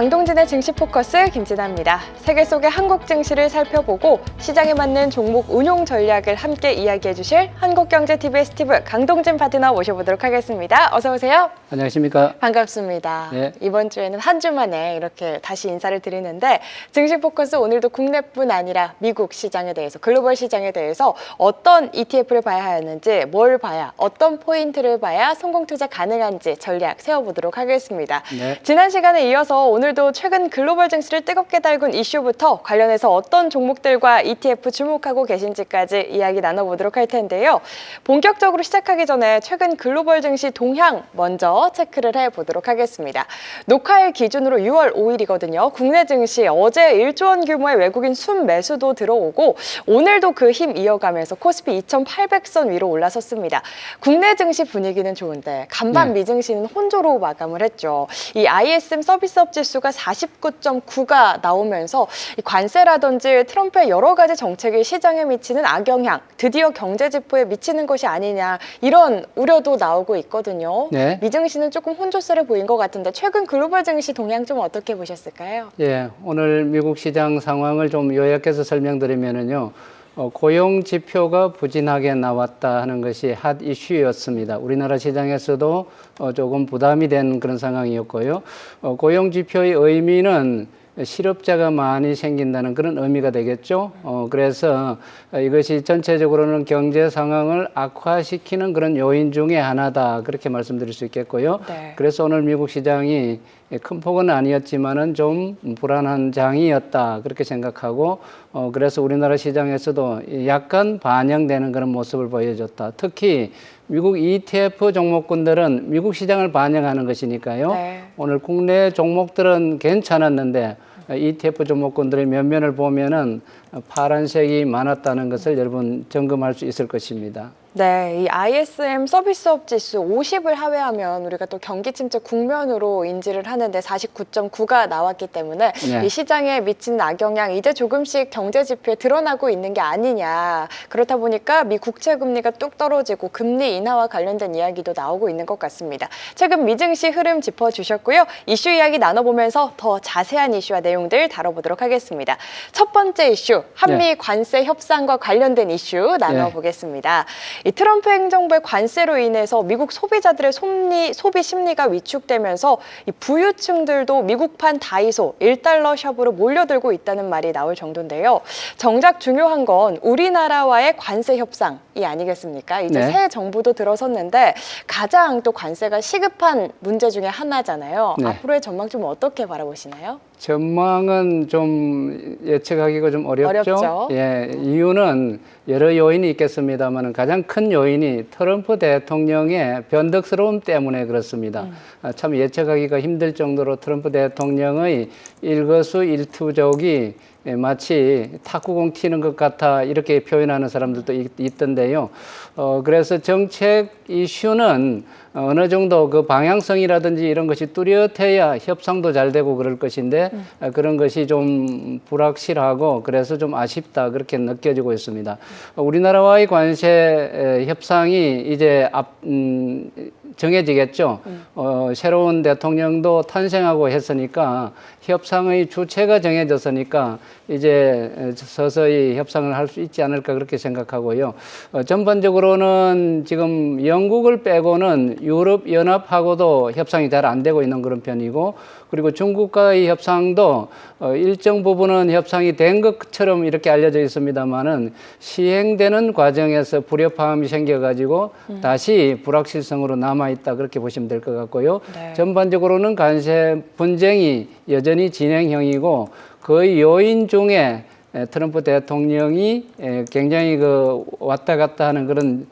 강동진의 증시 포커스 김진아입니다. 세계 속의 한국 증시를 살펴보고 시장에 맞는 종목 운용 전략을 함께 이야기해 주실 한국경제TV의 스티브 강동진 파트너 모셔보도록 하겠습니다. 어서 오세요. 안녕하십니까. 반갑습니다. 네. 이번 주에는 한 주 만에 이렇게 다시 인사를 드리는데 증시 포커스 오늘도 국내뿐 아니라 미국 시장에 대해서 글로벌 시장에 대해서 어떤 ETF를 봐야 하는지 뭘 봐야 어떤 포인트를 봐야 성공 투자 가능한지 전략 세워보도록 하겠습니다. 네. 지난 시간에 이어서 오늘도 최근 글로벌 증시를 뜨겁게 달군 이슈부터 관련해서 어떤 종목들과 ETF 주목하고 계신지까지 이야기 나눠보도록 할 텐데요. 본격적으로 시작하기 전에 최근 글로벌 증시 동향 먼저 체크를 해보도록 하겠습니다. 녹화일 기준으로 6월 5일이거든요. 국내 증시 어제 1조 원 규모의 외국인 순매수도 들어오고 오늘도 그 힘 이어가면서 코스피 2,800선 위로 올라섰습니다. 국내 증시 분위기는 좋은데 간밤 미증시는 혼조로 마감을 했죠. 이 ISM 서비스업 지수가 49.9가 나오면서 이 관세라든지 트럼프의 여러 가지 정책이 시장에 미치는 악영향, 드디어 경제 지표에 미치는 것이 아니냐 이런 우려도 나오고 있거든요. 네. 미증시는 조금 혼조세를 보인 것 같은데 최근 글로벌 증시 동향 좀 어떻게 보셨을까요? 예, 오늘 미국 시장 상황을 좀 요약해서 설명드리면은요. 고용 지표가 부진하게 나왔다 하는 것이 핫 이슈였습니다. 우리나라 시장에서도 조금 부담이 된 그런 상황이었고요. 고용 지표의 의미는 실업자가 많이 생긴다는 그런 의미가 되겠죠. 그래서 이것이 전체적으로는 경제 상황을 악화시키는 그런 요인 중에 하나다 그렇게 말씀드릴 수 있겠고요. 네. 그래서 오늘 미국 시장이 큰 폭은 아니었지만은 좀 불안한 장이었다 그렇게 생각하고 그래서 우리나라 시장에서도 약간 반영되는 그런 모습을 보여줬다. 특히 미국 ETF 종목군들은 미국 시장을 반영하는 것이니까요. 네. 오늘 국내 종목들은 괜찮았는데 ETF 종목군들의 면면을 보면은 파란색이 많았다는 것을 여러분 점검할 수 있을 것입니다. 네, 이 ISM 서비스업 지수 50을 하회하면 우리가 또 경기 침체 국면으로 인지를 하는데 49.9가 나왔기 때문에 네. 이 시장에 미치는 악영향 이제 조금씩 경제 지표에 드러나고 있는 게 아니냐. 그렇다 보니까 미 국채 금리가 뚝 떨어지고 금리 인하와 관련된 이야기도 나오고 있는 것 같습니다. 최근 미증시 흐름 짚어주셨고요. 이슈 이야기 나눠보면서 더 자세한 이슈와 내용들 다뤄보도록 하겠습니다. 첫 번째 이슈, 한미 관세 협상과 관련된 이슈 나눠보겠습니다. 이 트럼프 행정부의 관세로 인해서 미국 소비자들의 소비 심리가 위축되면서 이 부유층들도 미국판 다이소 1달러 샵으로 몰려들고 있다는 말이 나올 정도인데요. 정작 중요한 건 우리나라와의 관세 협상이 아니겠습니까? 이제 네. 새 정부도 들어섰는데 가장 또 관세가 시급한 문제 중에 하나잖아요. 네. 앞으로의 전망 좀 어떻게 바라보시나요? 전망은 좀 예측하기가 좀 어렵죠. 어렵죠. 예, 이유는 여러 요인이 있겠습니다만 가장 큰 요인이 트럼프 대통령의 변덕스러움 때문에 그렇습니다. 참 예측하기가 힘들 정도로 트럼프 대통령의 일거수일투족이 마치 탁구공 튀는 것 같아 이렇게 표현하는 사람들도 있던데요. 그래서 정책 이슈는 어느 정도 그 방향성이라든지 이런 것이 뚜렷해야 협상도 잘 되고 그럴 것인데 그런 것이 좀 불확실하고 그래서 좀 아쉽다 그렇게 느껴지고 있습니다. 우리나라와의 관세 협상이 이제 정해지겠죠. 새로운 대통령도 탄생하고 했으니까 협상의 주체가 정해졌으니까 이제 서서히 협상을 할 수 있지 않을까 그렇게 생각하고요. 전반적으로는 지금 영국을 빼고는 유럽 연합하고도 협상이 잘 안 되고 있는 그런 편이고 그리고 중국과의 협상도 일정 부분은 협상이 된 것처럼 이렇게 알려져 있습니다만은 시행되는 과정에서 불협화음이 생겨가지고 다시 불확실성으로 남아있다 그렇게 보시면 될 것 같고요. 네. 전반적으로는 관세 분쟁이 여전히 진행형이고 그 요인 중에 트럼프 대통령이 굉장히 그 왔다 갔다 하는 그런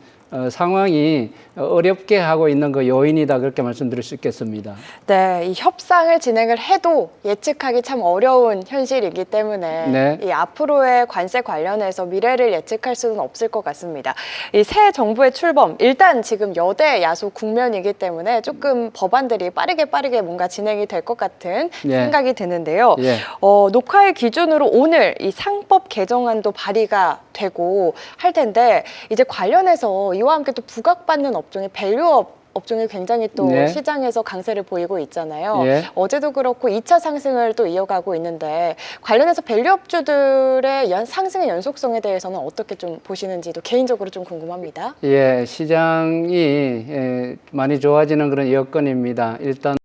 상황이 어렵게 하고 있는 그 요인이다 그렇게 말씀드릴 수 있겠습니다. 네, 이 협상을 진행을 해도 예측하기 참 어려운 현실이기 때문에 네. 이 앞으로의 관세 관련해서 미래를 예측할 수는 없을 것 같습니다. 이 새 정부의 출범, 일단 지금 여대 야소 국면이기 때문에 조금 법안들이 빠르게 뭔가 진행이 될 것 같은 생각이 드는데요. 예. 녹화일 기준으로 오늘 이 상법 개정안도 발의가 되고 할 텐데 이제 관련해서 이와 함께 또 부각받는 업종의 밸류업 업종이 굉장히 또 네. 시장에서 강세를 보이고 있잖아요. 예. 어제도 그렇고 2차 상승을 또 이어가고 있는데 관련해서 밸류업주들의 상승의 연속성에 대해서는 어떻게 좀 보시는지도 개인적으로 좀 궁금합니다. 예, 시장이 많이 좋아지는 그런 여건입니다. 일단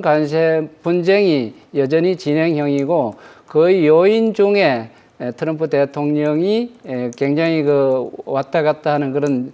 관세 분쟁이 여전히 진행형이고 그 요인 중에 트럼프 대통령이 굉장히 그 왔다 갔다 하는 그런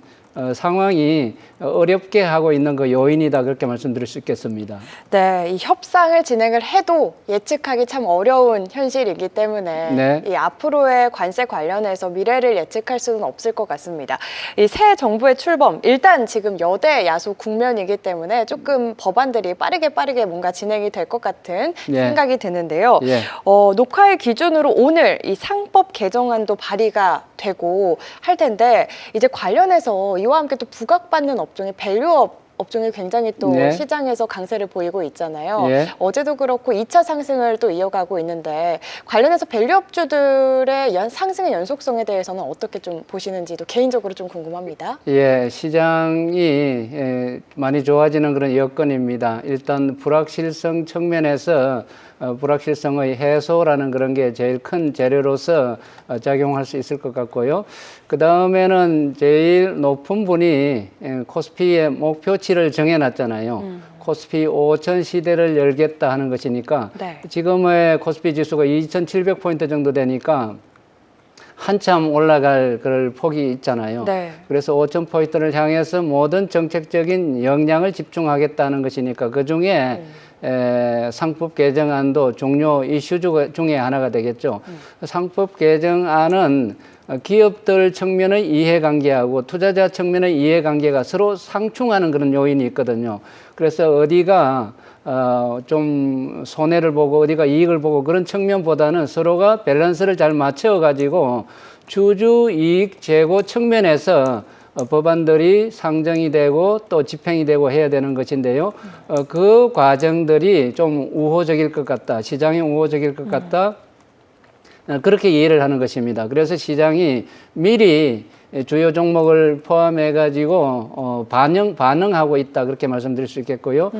상황이 어렵게 하고 있는 그 요인이다 그렇게 말씀드릴 수 있겠습니다. 네, 이 협상을 진행을 해도 예측하기 참 어려운 현실이기 때문에 네. 이 앞으로의 관세 관련해서 미래를 예측할 수는 없을 것 같습니다. 이 새 정부의 출범, 일단 지금 여대 야소 국면이기 때문에 조금 법안들이 빠르게 뭔가 진행이 될 것 같은 예. 생각이 드는데요. 예. 녹화일 기준으로 오늘 이 상법 개정안도 발의가 되고 할 텐데 이제 관련해서 이와 함께 또 부각받는 업종이 밸류업 업종이 굉장히 또 네. 시장에서 강세를 보이고 있잖아요. 예. 어제도 그렇고 2차 상승을 또 이어가고 있는데 관련해서 밸류업주들의 상승의 연속성에 대해서는 어떻게 좀 보시는지도 개인적으로 좀 궁금합니다. 예, 시장이 많이 좋아지는 그런 여건입니다. 일단 불확실성 측면에서 불확실성의 해소라는 그런 게 제일 큰 재료로서 작용할 수 있을 것 같고요. 그 다음에는 제일 높은 분이 코스피의 목표치를 정해놨잖아요. 코스피 5천 시대를 열겠다 하는 것이니까 네. 지금의 코스피 지수가 2,700포인트 정도 되니까 한참 올라갈 그럴 폭이 있잖아요. 네. 그래서 5,000포인트를 향해서 모든 정책적인 역량을 집중하겠다는 것이니까 그중에 상법 개정안도 중요 이슈 중에 하나가 되겠죠. 상법 개정안은 기업들 측면의 이해관계하고 투자자 측면의 이해관계가 서로 상충하는 그런 요인이 있거든요. 그래서 어디가 좀 손해를 보고 어디가 이익을 보고 그런 측면보다는 서로가 밸런스를 잘 맞춰가지고 주주 이익 제고 측면에서 법안들이 상정이 되고 또 집행이 되고 해야 되는 것인데요. 그 과정들이 좀 우호적일 것 같다. 시장이 우호적일 것 같다. 그렇게 이해를 하는 것입니다. 그래서 시장이 미리 주요 종목을 포함해 가지고 반응하고 있다 그렇게 말씀드릴 수 있겠고요.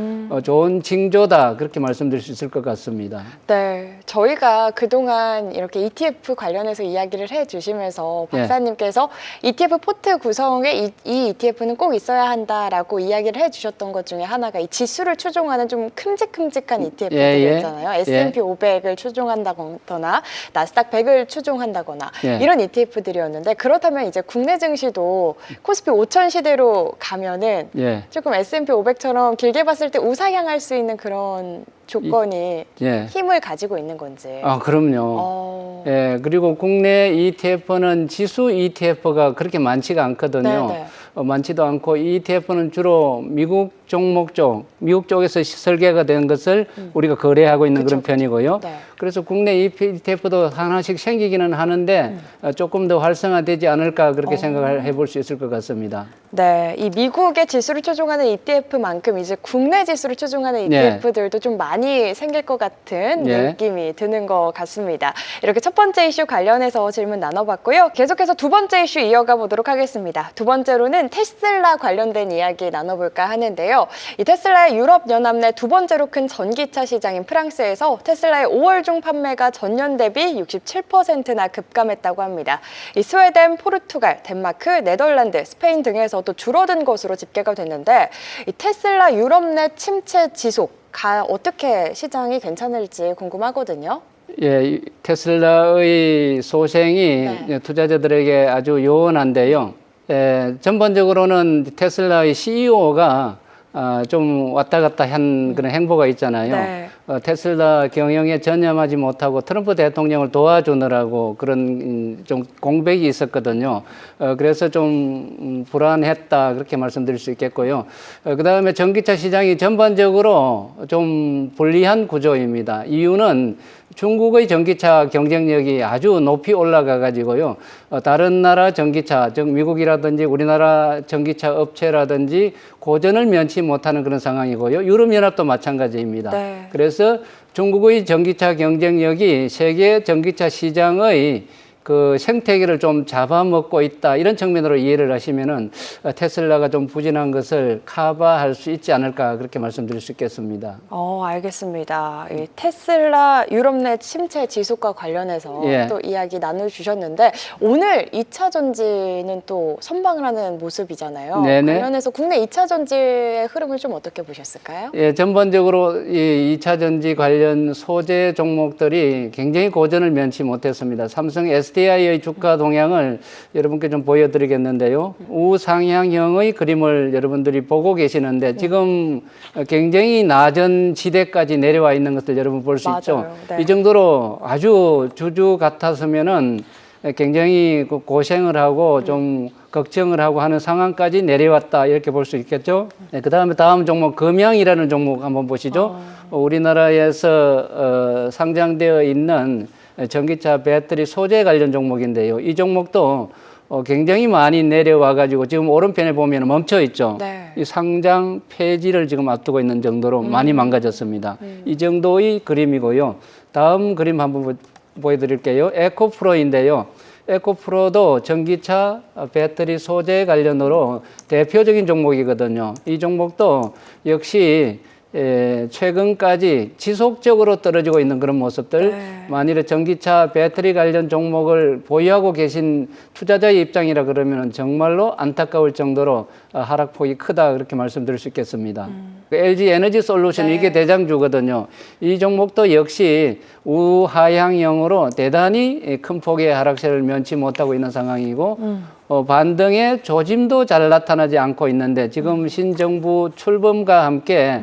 좋은 징조다 그렇게 말씀드릴 수 있을 것 같습니다. 네, 저희가 그동안 이렇게 ETF 관련해서 이야기를 해주시면서 박사님께서 ETF 포트 구성에 이 ETF는 꼭 있어야 한다라고 이야기를 해주셨던 것 중에 하나가 이 지수를 추종하는 좀 큼직큼직한 ETF들이 있잖아요. S&P 500을 추종한다거나 나스닥 100을 추종한다거나 이런 ETF들이었는데 그렇다면 이제 국내 증시도 코스피 5천 시대로 가면은 조금 S&P 500처럼 길게 봤을 때 우상향할 수 있는 그런 조건이 힘을 가지고 있는 건지. 아, 그럼요. 그리고 국내 ETF는 지수 ETF가 그렇게 많지가 않거든요. 많지도 않고 ETF는 주로 미국 종목 쪽, 미국 쪽에서 설계가 된 것을 우리가 거래하고 있는 그런 편이고요. 그래서 국내 ETF도 하나씩 생기기는 하는데 조금 더 활성화되지 않을까 그렇게 생각을 해볼 수 있을 것 같습니다. 네, 이 미국의 지수를 추종하는 ETF만큼 이제 국내 지수를 추종하는 ETF들도 좀 많이 생길 것 같은 느낌이 드는 것 같습니다. 이렇게 첫 번째 이슈 관련해서 질문 나눠봤고요. 계속해서 두 번째 이슈 이어가 보도록 하겠습니다. 두 번째로는 테슬라 관련된 이야기 나눠볼까 하는데요. 이 테슬라의 유럽연합 내 두 번째로 큰 전기차 시장인 프랑스에서 테슬라의 5월 중 판매가 전년 대비 67%나 급감했다고 합니다. 이 스웨덴, 포르투갈, 덴마크, 네덜란드, 스페인 등에서도 줄어든 것으로 집계가 됐는데 이 테슬라 유럽 내 침체 지속 어떻게 시장이 괜찮을지 궁금하거든요. 예, 테슬라의 소생이 투자자들에게 아주 요원한데요. 전반적으로는 테슬라의 CEO가 좀 왔다 갔다 한 그런 행보가 있잖아요. 테슬라 경영에 전념하지 못하고 트럼프 대통령을 도와주느라고 그런 좀 공백이 있었거든요. 그래서 좀 불안했다 그렇게 말씀드릴 수 있겠고요. 그 다음에 전기차 시장이 전반적으로 좀 불리한 구조입니다. 이유는 중국의 전기차 경쟁력이 아주 높이 올라가 가지고요. 다른 나라 전기차, 즉 미국이라든지 우리나라 전기차 업체라든지 고전을 면치 못하는 그런 상황이고요. 유럽연합도 마찬가지입니다. 그래서 중국의 전기차 경쟁력이 세계 전기차 시장의 그 생태계를 좀 잡아먹고 있다 이런 측면으로 이해를 하시면은 테슬라가 좀 부진한 것을 커버할 수 있지 않을까 그렇게 말씀드릴 수 있겠습니다. 알겠습니다. 이 테슬라 유럽 내 침체 지속과 관련해서 예. 또 이야기 나눠주셨는데 오늘 2차 전지는 또 선방을 하는 모습이잖아요. 네네. 관련해서 국내 2차 전지의 흐름을 좀 어떻게 보셨을까요? 예, 전반적으로 이 2차 전지 관련 소재 종목들이 굉장히 고전을 면치 못했습니다. 삼성 SDI의 주가 동향을 여러분께 좀 보여드리겠는데요. 우상향형의 그림을 여러분들이 보고 계시는데 지금 굉장히 낮은 지대까지 내려와 있는 것을 여러분 볼 수 있죠. 맞아요. 네. 이 정도로 아주 주주 같았으면은 굉장히 고생을 하고 좀 걱정을 하고 하는 상황까지 내려왔다 이렇게 볼 수 있겠죠. 네, 그다음에 다음 종목 금양이라는 종목 한번 보시죠. 우리나라에서 상장되어 있는 전기차 배터리 소재 관련 종목인데요. 이 종목도 굉장히 많이 내려와 가지고 지금 오른편에 보면 멈춰 있죠. 네. 이 상장 폐지를 지금 앞두고 있는 정도로 많이 망가졌습니다. 이 정도의 그림이고요. 다음 그림 한번 보여드릴게요. 에코프로인데요. 에코프로도 전기차 배터리 소재 관련으로 대표적인 종목이거든요. 이 종목도 역시 최근까지 지속적으로 떨어지고 있는 그런 모습들. 네. 만일에 전기차 배터리 관련 종목을 보유하고 계신 투자자의 입장이라 그러면 정말로 안타까울 정도로 하락폭이 크다 그렇게 말씀드릴 수 있겠습니다. LG 에너지 솔루션 네. 이게 대장주거든요. 이 종목도 역시 우하향형으로 대단히 큰 폭의 하락세를 면치 못하고 있는 상황이고 반등의 조짐도 잘 나타나지 않고 있는데 지금 신정부 출범과 함께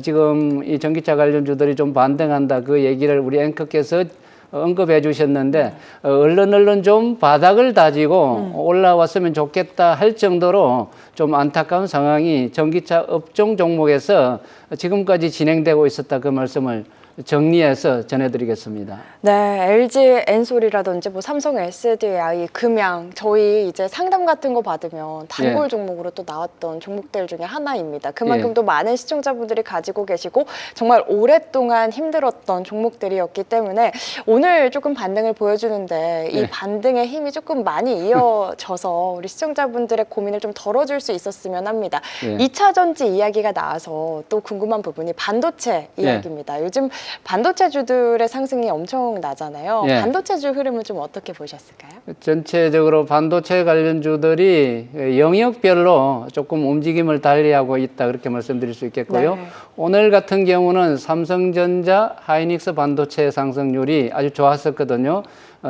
지금 이 전기차 관련주들이 좀 반등한다 그 얘기를 우리 앵커께서 언급해 주셨는데 얼른 좀 바닥을 다지고 올라왔으면 좋겠다 할 정도로 좀 안타까운 상황이 전기차 업종 종목에서 지금까지 진행되고 있었다 그 말씀을 정리해서 전해드리겠습니다. 네, LG 엔솔이라든지 뭐 삼성 SDI, 금양 저희 이제 상담 같은 거 받으면 단골 종목으로 또 나왔던 종목들 중에 하나입니다. 그만큼 또 많은 시청자분들이 가지고 계시고 정말 오랫동안 힘들었던 종목들이었기 때문에 오늘 조금 반등을 보여주는데 이 반등의 힘이 조금 많이 이어져서 우리 시청자분들의 고민을 좀 덜어줄 수 있었으면 합니다. 2차 전지 이야기가 나와서 또 궁금한 부분이 반도체 이야기입니다. 요즘 반도체주들의 상승이 엄청 나잖아요. 반도체주 흐름을 좀 어떻게 보셨을까요? 전체적으로 반도체 관련주들이 영역별로 조금 움직임을 달리하고 있다 그렇게 말씀드릴 수 있겠고요. 네. 오늘 같은 경우는 삼성전자, 하이닉스 반도체 상승률이 아주 좋았었거든요.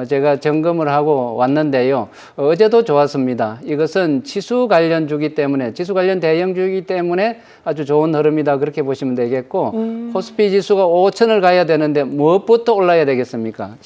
제가 점검을 하고 왔는데요. 어제도 좋았습니다. 이것은 지수 관련주기 때문에 지수 관련 대형주이기 때문에 아주 좋은 흐름이다 그렇게 보시면 되겠고 코스피 지수가 5천을 가야 되는데 무엇부터 올라야 되겠습니까?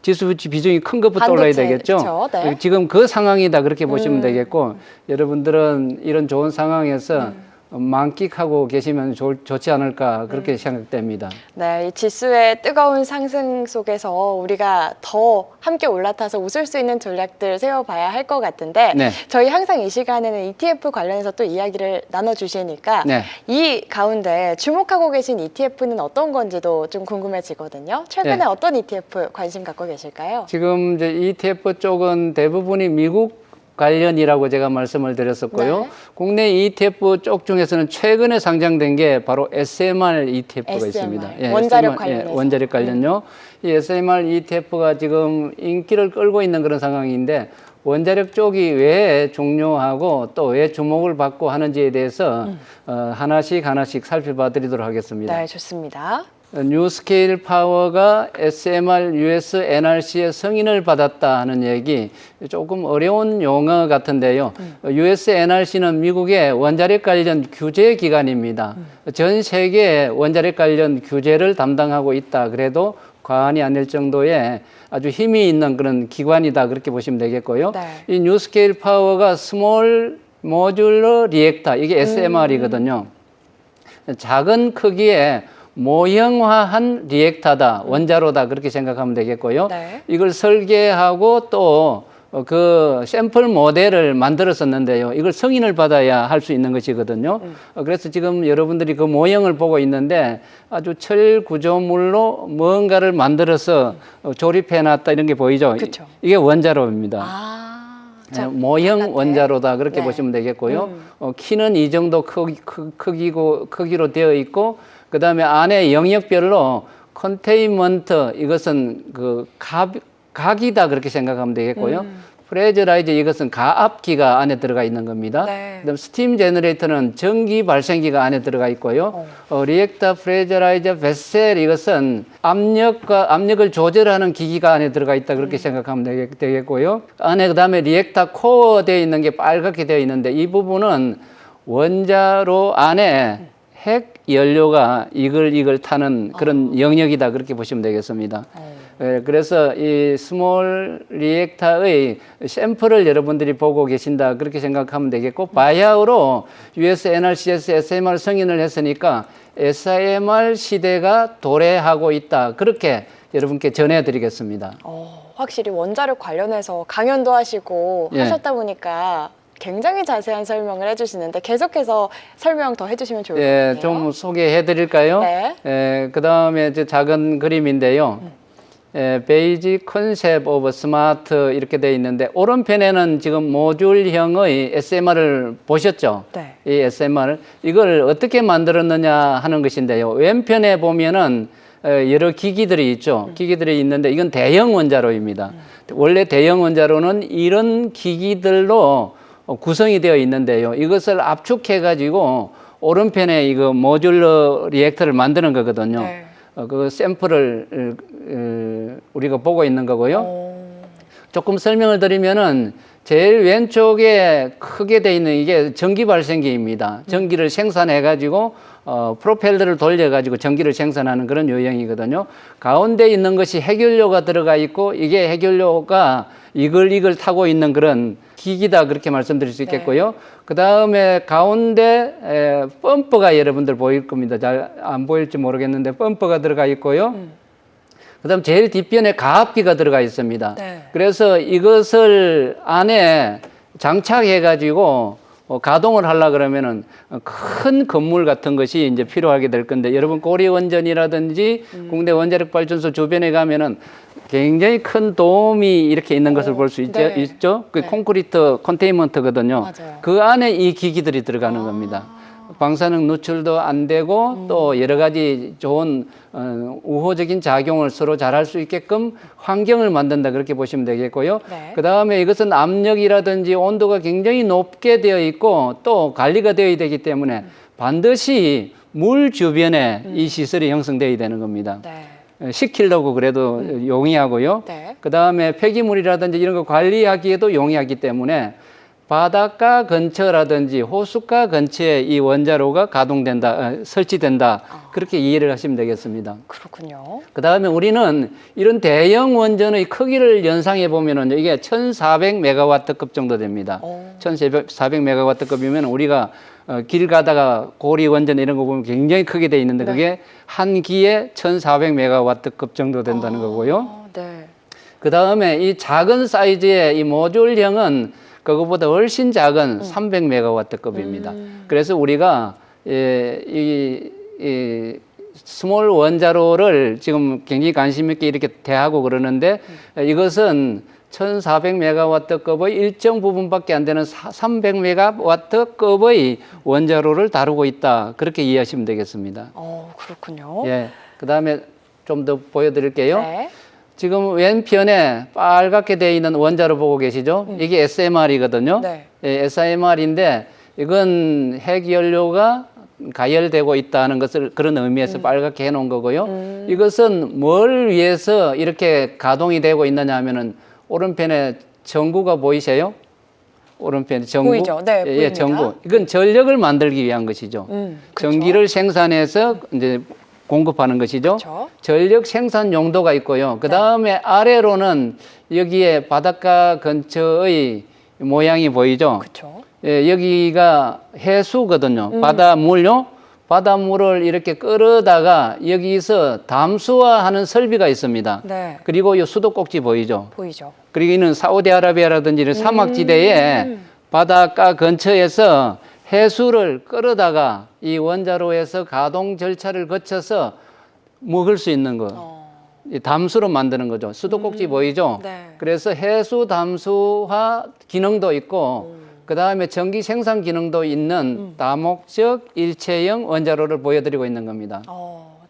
지수 비중이 큰 것부터 반도체, 올라야 되겠죠. 그쵸? 네. 지금 그 상황이다 그렇게 보시면 되겠고 여러분들은 이런 좋은 상황에서 만끽하고 계시면 좋지 않을까 그렇게 생각됩니다. 네, 이 지수의 뜨거운 상승 속에서 우리가 더 함께 올라타서 웃을 수 있는 전략들 세워봐야 할 것 같은데 저희 항상 이 시간에는 ETF 관련해서 또 이야기를 나눠주시니까 이 가운데 주목하고 계신 ETF는 어떤 건지도 좀 궁금해지거든요. 최근에 어떤 ETF 관심 갖고 계실까요? 지금 이제 ETF 쪽은 대부분이 미국 관련이라고 제가 말씀을 드렸었고요. 국내 ETF 쪽 중에서는 최근에 상장된 게 바로 SMR ETF가 있습니다. 원자력 관련해서. 원자력 관련요. 이 SMR ETF가 지금 인기를 끌고 있는 그런 상황인데 원자력 쪽이 왜 중요하고 또 왜 주목을 받고 하는지에 대해서 하나씩 살펴봐 드리도록 하겠습니다. 네, 좋습니다. 뉴스케일 파워가 SMR US NRC의 승인을 받았다 하는 얘기 조금 어려운 용어 같은데요. US NRC는 미국의 원자력 관련 규제 기관입니다. 전 세계 원자력 관련 규제를 담당하고 있다. 그래도 과언이 아닐 정도의 아주 힘이 있는 그런 기관이다. 그렇게 보시면 되겠고요. 이 뉴스케일 파워가 스몰 모듈러 리액터 이게 SMR이거든요. 작은 크기의 모형화한 리액터다, 원자로다 그렇게 생각하면 되겠고요. 이걸 설계하고 또 그 샘플 모델을 만들었었는데요. 이걸 승인을 받아야 할 수 있는 것이거든요. 그래서 지금 여러분들이 그 모형을 보고 있는데 아주 철 구조물로 뭔가를 만들어서 조립해 놨다 이런 게 보이죠? 그쵸. 이게 원자로입니다. 자, 모형 바깥에. 원자로다 그렇게 네. 보시면 되겠고요. 키는 이 정도 크기로 되어 있고 그다음에 안에 영역별로 컨테인먼트 이것은 그 각이다 그렇게 생각하면 되겠고요. 프레저라이저 이것은 가압기가 안에 들어가 있는 겁니다. 네. 그다음 스팀 제너레이터는 전기 발생기가 안에 들어가 있고요. 리액터 프레저라이저 베셀 이것은 압력을 조절하는 기기가 안에 들어가 있다 그렇게 생각하면 되겠고요. 안에 그다음에 리액터 코어 되어 있는 게 빨갛게 되어 있는데 이 부분은 원자로 안에 핵 연료가 이걸 타는 그런 영역이다 그렇게 보시면 되겠습니다. 예, 그래서 이 스몰 리액터의 샘플을 여러분들이 보고 계신다 그렇게 생각하면 되겠고 바야흐로 US NRCS SMR 승인을 했으니까 SMR 시대가 도래하고 있다 그렇게 여러분께 전해드리겠습니다. 확실히 원자력 관련해서 강연도 하시고 예. 하셨다 보니까 굉장히 자세한 설명을 해주시는데 계속해서 설명 더 해주시면 좋을 것 예, 같아요. 좀 소개해 드릴까요? 네. 예, 그 다음에 이제 작은 그림인데요. 베이직 컨셉 오브 스마트 이렇게 되어 있는데 오른편에는 지금 모듈형의 SMR을 보셨죠? 네. 이 SMR 이걸 어떻게 만들었느냐 하는 것인데요. 왼편에 보면은 여러 기기들이 있죠. 기기들이 있는데 이건 대형 원자로입니다. 원래 대형 원자로는 이런 기기들로 구성이 되어 있는데요. 이것을 압축해 가지고 오른편에 이거 모듈러 리액터를 만드는 거거든요. 네. 그 샘플을 우리가 보고 있는 거고요. 조금 설명을 드리면은 제일 왼쪽에 크게 돼 있는 이게 전기 발생기입니다. 전기를 생산해 가지고 프로펠러를 돌려 가지고 전기를 생산하는 그런 요령이거든요. 가운데 있는 것이 핵연료가 들어가 있고 이게 핵연료가 이걸 타고 있는 그런 기기다 그렇게 말씀드릴 수 있겠고요. 그 다음에 가운데 펌프가 여러분들 보일 겁니다. 잘 안 보일지 모르겠는데 펌프가 들어가 있고요. 그 다음 제일 뒷편에 가압기가 들어가 있습니다. 네. 그래서 이것을 안에 장착해 가지고 가동을 하려 그러면은 큰 건물 같은 것이 이제 필요하게 될 건데 여러분 고리 원전이라든지 국내 원자력 발전소 주변에 가면은 굉장히 큰 도움이 이렇게 있는 것을 볼 수 네. 있죠. 그 네. 콘크리트 컨테인먼트거든요. 맞아요. 그 안에 이 기기들이 들어가는 겁니다. 방사능 누출도 안 되고 또 여러 가지 좋은 우호적인 작용을 서로 잘할 수 있게끔 환경을 만든다 그렇게 보시면 되겠고요. 네. 그 다음에 이것은 압력이라든지 온도가 굉장히 높게 되어 있고 또 관리가 되어야 되기 때문에 반드시 물 주변에 이 시설이 형성되어야 되는 겁니다. 네. 시키려고 그래도 용이하고요. 네. 그 다음에 폐기물이라든지 이런 거 관리하기에도 용이하기 때문에 바닷가 근처라든지 호숫가 근처에 이 원자로가 가동된다, 설치된다. 그렇게 이해를 하시면 되겠습니다. 그렇군요. 그 다음에 우리는 이런 대형 원전의 크기를 연상해 보면은 이게 1400메가와트급 정도 됩니다. 1400메가와트급이면 우리가 길 가다가 고리 원전 이런 거 보면 굉장히 크게 돼 있는데 그게 한 기에 1400메가와트급 정도 된다는 거고요. 네. 그 다음에 이 작은 사이즈의 이 모듈형은 그거보다 훨씬 작은 300메가와트급입니다. 그래서 우리가 이 스몰 원자로를 지금 굉장히 관심 있게 이렇게 대하고 그러는데 이것은 1400메가와트급의 일정 부분밖에 안 되는 300메가와트급의 원자로를 다루고 있다. 그렇게 이해하시면 되겠습니다. 그렇군요. 예. 그 다음에 좀 더 보여드릴게요. 네. 지금 왼편에 빨갛게 되어 있는 원자로 보고 계시죠? 이게 SMR이거든요. 네. 예, SMR인데 이건 핵연료가 가열되고 있다는 것을 그런 의미에서 빨갛게 해놓은 거고요. 이것은 뭘 위해서 이렇게 가동이 되고 있느냐 하면은 오른편에 전구가 보이세요? 오른편에 전구. 보이죠? 네, 예, 보입니다. 전구. 이건 전력을 만들기 위한 것이죠. 그쵸. 전기를 생산해서 이제 공급하는 것이죠. 그쵸. 전력 생산 용도가 있고요. 그 다음에 아래로는 여기에 바닷가 근처의 모양이 보이죠. 그렇죠. 예, 여기가 해수거든요. 바다 물요. 바닷물을 이렇게 끌어다가 여기서 담수화하는 설비가 있습니다. 네. 그리고 이 수도꼭지 보이죠? 보이죠. 그리고 이는 사우디아라비아라든지 이런 사막지대에 바닷가 근처에서 해수를 끌어다가 이 원자로에서 가동 절차를 거쳐서 먹을 수 있는 거. 이 담수로 만드는 거죠. 수도꼭지 보이죠? 네. 그래서 해수 담수화 기능도 있고 그 다음에 전기 생산 기능도 있는 다목적 일체형 원자로를 보여드리고 있는 겁니다.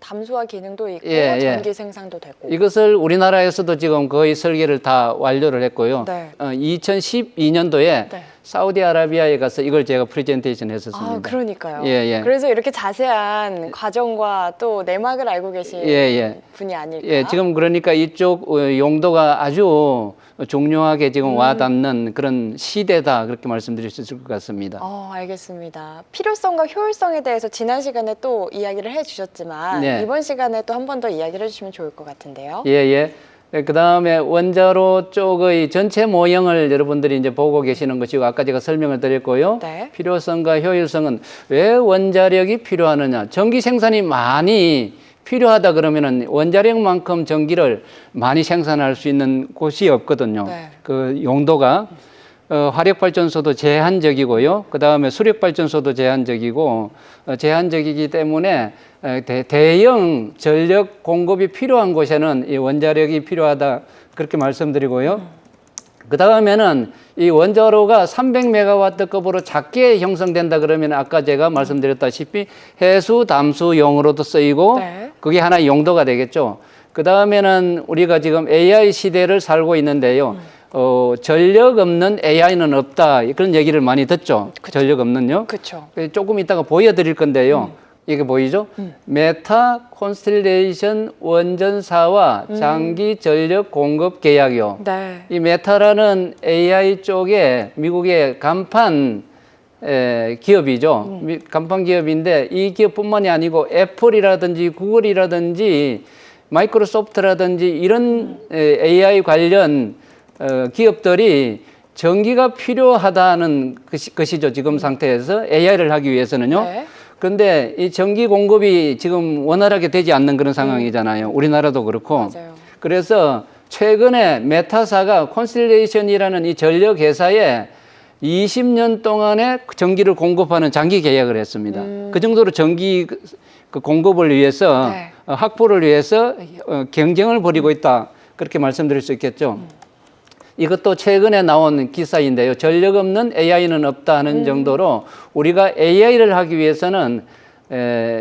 담수화 기능도 있고 예, 예. 전기 생산도 되고. 이것을 우리나라에서도 지금 거의 설계를 다 완료를 했고요. 네. 2012년도에 네. 사우디아라비아에 가서 이걸 제가 프레젠테이션 했었습니다. 아, 그러니까요. 예, 예. 그래서 이렇게 자세한 과정과 또 내막을 알고 계신 예, 예. 분이 아닐까. 예, 지금 그러니까 이쪽 용도가 아주 중요하게 지금 와닿는 그런 시대다 그렇게 말씀드릴 수 있을 것 같습니다. 알겠습니다. 필요성과 효율성에 대해서 지난 시간에 또 이야기를 해주셨지만 네. 이번 시간에 또 한 번 더 이야기를 해주시면 좋을 것 같은데요. 예, 예. 그 다음에 원자로 쪽의 전체 모형을 여러분들이 이제 보고 계시는 것이고 아까 제가 설명을 드렸고요. 네. 필요성과 효율성은 왜 원자력이 필요하느냐. 전기 생산이 많이 필요하다 그러면은 원자력만큼 전기를 많이 생산할 수 있는 곳이 없거든요. 네. 그 용도가 화력발전소도 제한적이고요. 그 다음에 수력발전소도 제한적이고 제한적이기 때문에 대형 전력 공급이 필요한 곳에는 이 원자력이 필요하다 그렇게 말씀드리고요. 그 다음에는 이 원자로가 300메가와트급으로 작게 형성된다 그러면 아까 제가 말씀드렸다시피 해수 담수용으로도 쓰이고 네. 그게 하나의 용도가 되겠죠. 그 다음에는 우리가 지금 AI 시대를 살고 있는데요. 전력 없는 AI는 없다 그런 얘기를 많이 듣죠. 전력 없는요. 그렇죠. 조금 이따가 보여드릴 건데요. 이게 보이죠? 메타 콘스텔레이션 원전사와 장기 전력 공급 계약이요. 네. 이 메타라는 AI 쪽에 미국의 간판 기업이죠. 간판 기업인데 이 기업뿐만이 아니고 애플이라든지 구글이라든지 마이크로소프트라든지 이런 AI 관련 기업들이 전기가 필요하다는 것이죠. 지금 상태에서 AI를 하기 위해서는요. 네. 그런데 이 전기 공급이 지금 원활하게 되지 않는 그런 상황이잖아요. 우리나라도 그렇고. 맞아요. 그래서 최근에 메타사가 콘스텔레이션이라는 이 전력 회사에 20년 동안에 전기를 공급하는 장기 계약을 했습니다. 그 정도로 전기 그 공급을 위해서 네. 확보를 위해서 경쟁을 벌이고 있다. 그렇게 말씀드릴 수 있겠죠. 이것도 최근에 나온 기사인데요. 전력 없는 AI는 없다 하는 정도로 우리가 AI를 하기 위해서는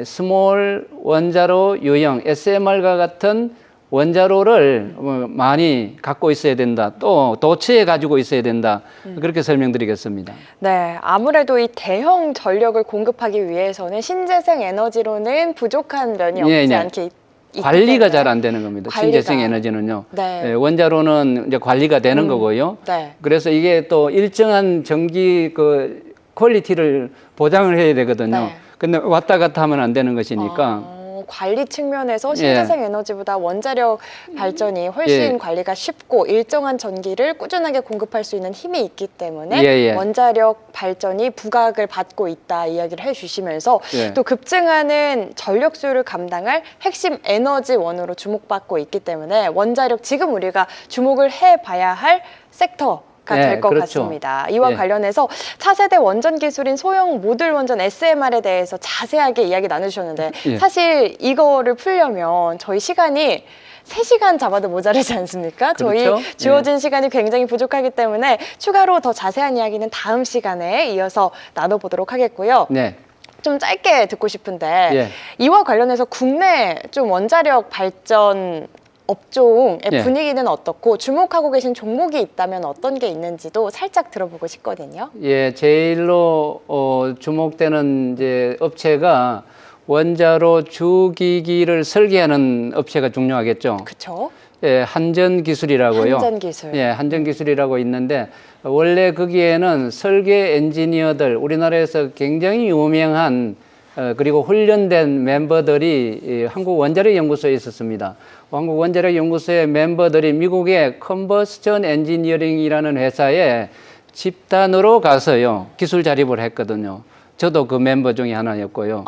스몰 원자로 유형 SMR과 같은 원자로를 많이 갖고 있어야 된다. 또 도처에 가지고 있어야 된다. 그렇게 설명드리겠습니다. 네, 아무래도 이 대형 전력을 공급하기 위해서는 신재생 에너지로는 부족한 면이 없지 예, 예. 않게 있기 관리가 때문에. 잘 안 되는 겁니다. 관리가. 신재생 에너지는요. 네. 원자로는 이제 관리가 되는 거고요. 네. 그래서 이게 또 일정한 전기 그 퀄리티를 보장을 해야 되거든요. 네. 근데 왔다 갔다 하면 안 되는 것이니까. 관리 측면에서 신재생 에너지보다 원자력 발전이 훨씬 예. 관리가 쉽고 일정한 전기를 꾸준하게 공급할 수 있는 힘이 있기 때문에 예, 예. 원자력 발전이 부각을 받고 있다 이야기를 해주시면서 예. 또 급증하는 전력 수요를 감당할 핵심 에너지원으로 주목받고 있기 때문에 원자력 지금 우리가 주목을 해봐야 할 섹터 네, 될 것 그렇죠. 같습니다. 이와 예. 관련해서 차세대 원전 기술인 소형 모듈 원전 SMR에 대해서 자세하게 이야기 나누셨는데 예. 사실 이거를 풀려면 저희 시간이 3시간 잡아도 모자르지 않습니까? 저희 그렇죠. 주어진 시간이 굉장히 부족하기 때문에 추가로 더 자세한 이야기는 다음 시간에 이어서 나눠보도록 하겠고요. 네. 좀 짧게 듣고 싶은데 예. 이와 관련해서 국내 좀 원자력 발전 업종의 예. 분위기는 어떻고 주목하고 계신 종목이 있다면 어떤 게 있는지도 살짝 들어보고 싶거든요. 예, 제일로 주목되는 이제 업체가 원자로 주기기를 설계하는 업체가 중요하겠죠. 그렇죠? 예, 한전기술이라고요. 한전기술. 예, 한전기술이라고 있는데 원래 거기에는 설계 엔지니어들 우리나라에서 굉장히 유명한 그리고 훈련된 멤버들이 이 한국원자력연구소에 있었습니다. 한국원자력연구소의 멤버들이 미국의 컨버스천 엔지니어링이라는 회사에 집단으로 가서요 기술 자립을 했거든요. 저도 그 멤버 중에 하나였고요.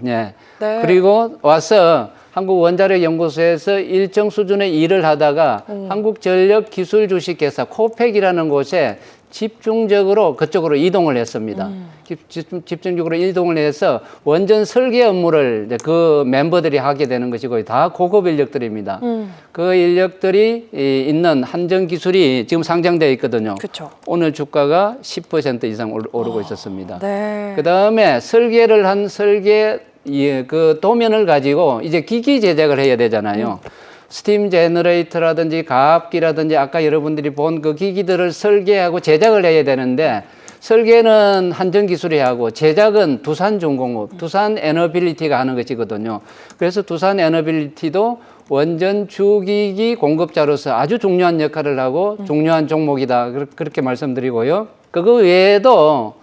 예. 네. 그리고 와서 한국원자력연구소에서 일정 수준의 일을 하다가 한국전력기술주식회사 코펙이라는 곳에 집중적으로 그쪽으로 이동을 했습니다. 집중적으로 이동을 해서 원전 설계 업무를 이제 그 멤버들이 하게 되는 것이고 다 고급 인력들입니다. 그 인력들이 있는 한전기술이 지금 상장되어 있거든요. 그렇죠. 오늘 주가가 10% 이상 오르고 있었습니다. 네. 그 다음에 설계를 한 그 도면을 가지고 이제 기기 제작을 해야 되잖아요. 스팀 제너레이터라든지 가압기라든지 아까 여러분들이 본 그 기기들을 설계하고 제작을 해야 되는데 설계는 한전기술이 하고 제작은 두산중공업, 두산에너빌리티가 하는 것이거든요. 그래서 두산에너빌리티도 원전 주기기 공급자로서 아주 중요한 역할을 하고 중요한 종목이다. 그렇게 말씀드리고요. 그거 외에도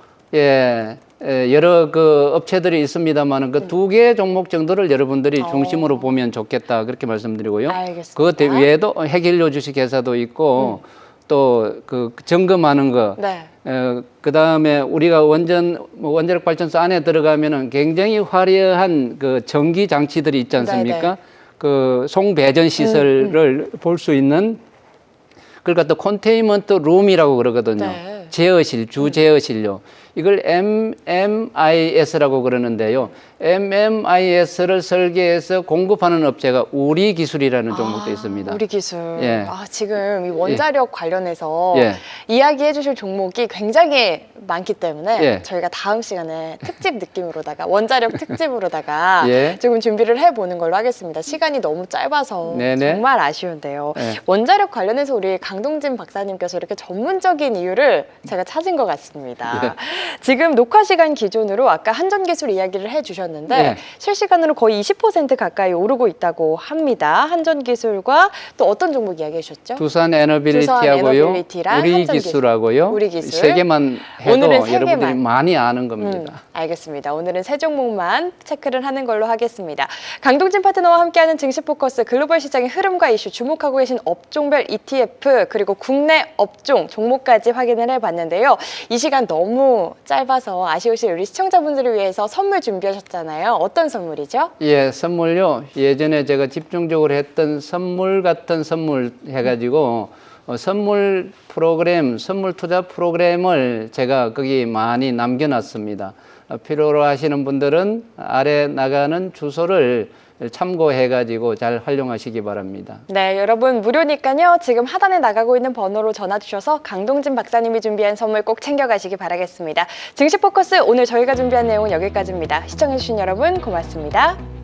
여러 그 업체들이 있습니다만 그 두 개 종목 정도를 여러분들이 중심으로 보면 좋겠다 그렇게 말씀드리고요. 알겠습니다. 그것 외에도 핵연료 주식회사도 있고 또 그 점검하는 거. 네. 그 다음에 우리가 원자력 발전소 안에 들어가면은 굉장히 화려한 그 전기 장치들이 있지 않습니까? 네네. 그 송배전 시설을 볼 수 있는 그러니까 또 컨테인먼트 룸이라고 그러거든요. 네. 제어실, 주제어실요. 이걸 MMIS라고 그러는데요. MMIS를 설계해서 공급하는 업체가 우리기술이라는 종목도 있습니다. 우리 기술. 예. 지금 이 원자력 관련해서 예. 이야기해 주실 종목이 굉장히 많기 때문에 예. 저희가 다음 시간에 특집 느낌으로다가 원자력 특집으로다가 예. 조금 준비를 해보는 걸로 하겠습니다. 시간이 너무 짧아서 네네. 정말 아쉬운데요. 예. 원자력 관련해서 우리 강동진 박사님께서 이렇게 전문적인 이유를 제가 찾은 것 같습니다. 지금 녹화 시간 기준으로 아까 한전기술 이야기를 해주셨는데 예. 실시간으로 거의 20% 가까이 오르고 있다고 합니다. 한전기술과 또 어떤 종목 이야기해 주셨죠? 두산에너빌리티하고요, 두산에너빌리티랑 우리기술하고요, 우리기술. 세 개만 오늘은 해도 세 여러분들이 개만. 많이 아는 겁니다. 알겠습니다. 오늘은 세 종목만 체크를 하는 걸로 하겠습니다. 강동진 파트너와 함께하는 증시포커스 글로벌 시장의 흐름과 이슈 주목하고 계신 업종별 ETF 그리고 국내 업종 종목까지 확인을 해봤는데요. 이 시간 너무 짧아서 아쉬우실 우리 시청자분들을 위해서 선물 준비하셨잖아요. 어떤 선물이죠? 예, 선물요. 예전에 제가 집중적으로 했던 선물 같은 선물 해가지고 선물 프로그램, 선물 투자 프로그램을 제가 거기 많이 남겨놨습니다. 필요로 하시는 분들은 아래 나가는 주소를 참고해가지고 잘 활용하시기 바랍니다. 네, 여러분 무료니까요. 지금 하단에 나가고 있는 번호로 전화 주셔서 강동진 박사님이 준비한 선물 꼭 챙겨가시기 바라겠습니다. 증시포커스 오늘 저희가 준비한 내용은 여기까지입니다. 시청해주신 여러분 고맙습니다.